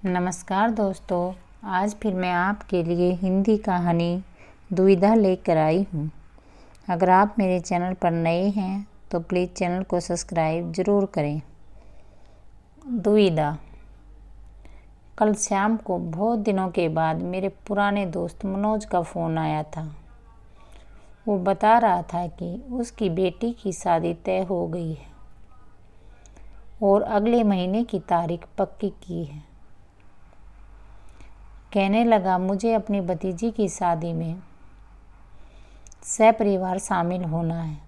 नमस्कार दोस्तों, आज फिर मैं आपके लिए हिंदी कहानी दुविधा लेकर आई हूँ। अगर आप मेरे चैनल पर नए हैं तो प्लीज़ चैनल को सब्सक्राइब ज़रूर करें। दुविधा। कल शाम को बहुत दिनों के बाद मेरे पुराने दोस्त मनोज का फ़ोन आया था। वो बता रहा था कि उसकी बेटी की शादी तय हो गई है और अगले महीने की तारीख पक्की की है। कहने लगा, मुझे अपनी भतीजी की शादी में सपरिवार शामिल होना है।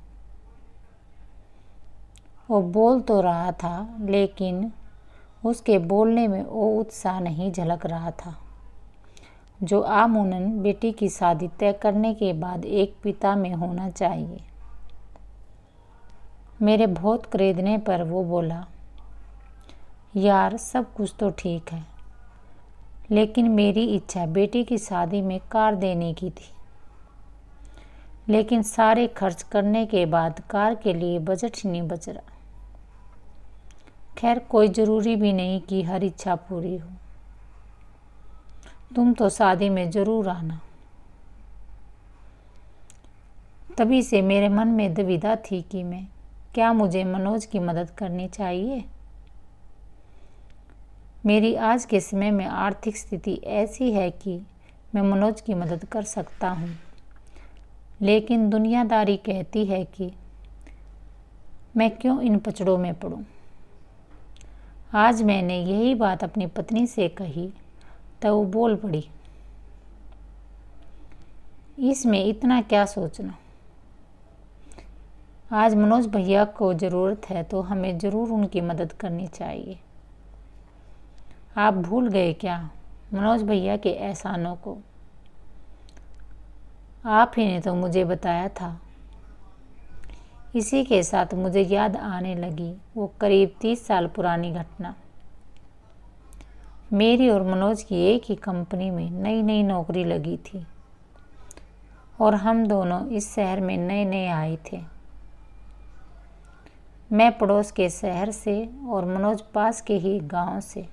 वो बोल तो रहा था, लेकिन उसके बोलने में वो उत्साह नहीं झलक रहा था जो आमूमन बेटी की शादी तय करने के बाद एक पिता में होना चाहिए। मेरे बहुत खरीदने पर वो बोला, यार सब कुछ तो ठीक है, लेकिन मेरी इच्छा बेटी की शादी में कार देने की थी। लेकिन सारे खर्च करने के बाद कार के लिए बजट ही नहीं बच रहा। खैर, कोई ज़रूरी भी नहीं कि हर इच्छा पूरी हो। तुम तो शादी में ज़रूर आना। तभी से मेरे मन में दुविधा थी कि क्या मुझे मनोज की मदद करनी चाहिए। मेरी आज के समय में आर्थिक स्थिति ऐसी है कि मैं मनोज की मदद कर सकता हूँ, लेकिन दुनियादारी कहती है कि मैं क्यों इन पचड़ों में पड़ूं। आज मैंने यही बात अपनी पत्नी से कही तो वो बोल पड़ी, इसमें इतना क्या सोचना। आज मनोज भैया को ज़रूरत है तो हमें ज़रूर उनकी मदद करनी चाहिए। आप भूल गए क्या मनोज भैया के एहसानों को? आप ही ने तो मुझे बताया था। इसी के साथ मुझे याद आने लगी वो करीब 30 साल पुरानी घटना। मेरी और मनोज की एक ही कंपनी में नई नई नौकरी लगी थी और हम दोनों इस शहर में नए नए आए थे। मैं पड़ोस के शहर से और मनोज पास के ही गांव से।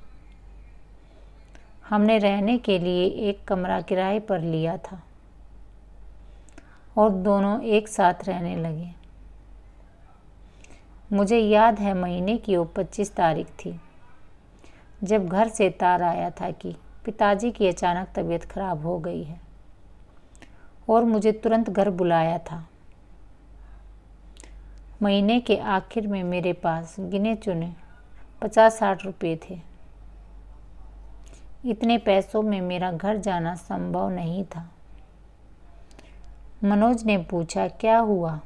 हमने रहने के लिए एक कमरा किराए पर लिया था और दोनों एक साथ रहने लगे। मुझे याद है महीने की वो 25 तारीख थी जब घर से तार आया था कि पिताजी की अचानक तबीयत खराब हो गई है और मुझे तुरंत घर बुलाया था। महीने के आखिर में मेरे पास गिने चुने 50-60 रुपये थे। इतने पैसों में मेरा घर जाना संभव नहीं था। मनोज ने पूछा, क्या हुआ,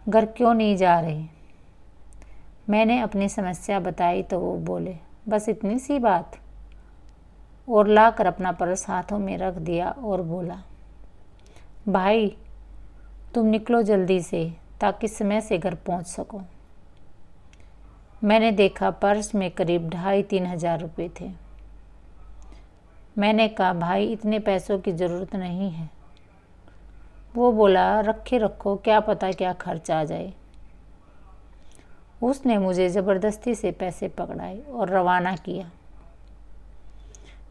घर क्यों नहीं जा रहे? मैंने अपनी समस्या बताई तो वो बोले, बस इतनी सी बात, और लाकर अपना पर्स हाथों में रख दिया और बोला, भाई तुम निकलो जल्दी से ताकि समय से घर पहुंच सको। मैंने देखा पर्स में करीब 2,500-3 हज़ार रुपये थे। मैंने कहा, भाई इतने पैसों की ज़रूरत नहीं है। वो बोला, रखे रखो, क्या पता क्या खर्च आ जाए। उसने मुझे ज़बरदस्ती से पैसे पकड़ाए और रवाना किया।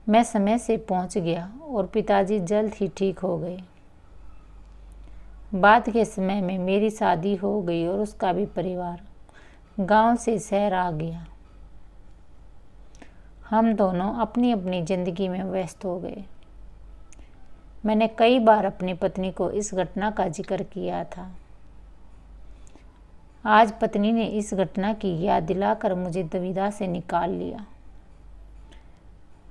मैं समय से पहुंच गया और पिताजी जल्द ही ठीक हो गए। बाद के समय में मेरी शादी हो गई और उसका भी परिवार गांव से शहर आ गया। हम दोनों अपनी अपनी ज़िंदगी में व्यस्त हो गए। मैंने कई बार अपनी पत्नी को इस घटना का जिक्र किया था। आज पत्नी ने इस घटना की याद दिलाकर मुझे दुविधा से निकाल लिया।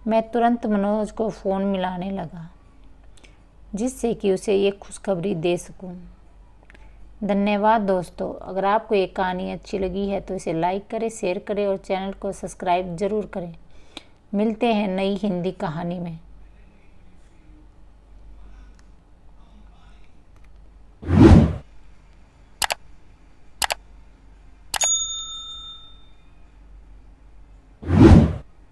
मैं तुरंत मनोज को फ़ोन मिलाने लगा जिससे कि उसे ये खुशखबरी दे सकूं। धन्यवाद दोस्तों। अगर आपको ये कहानी अच्छी लगी है तो इसे लाइक करें, शेयर करें और चैनल को सब्सक्राइब ज़रूर करें। मिलते हैं नई हिंदी कहानी में।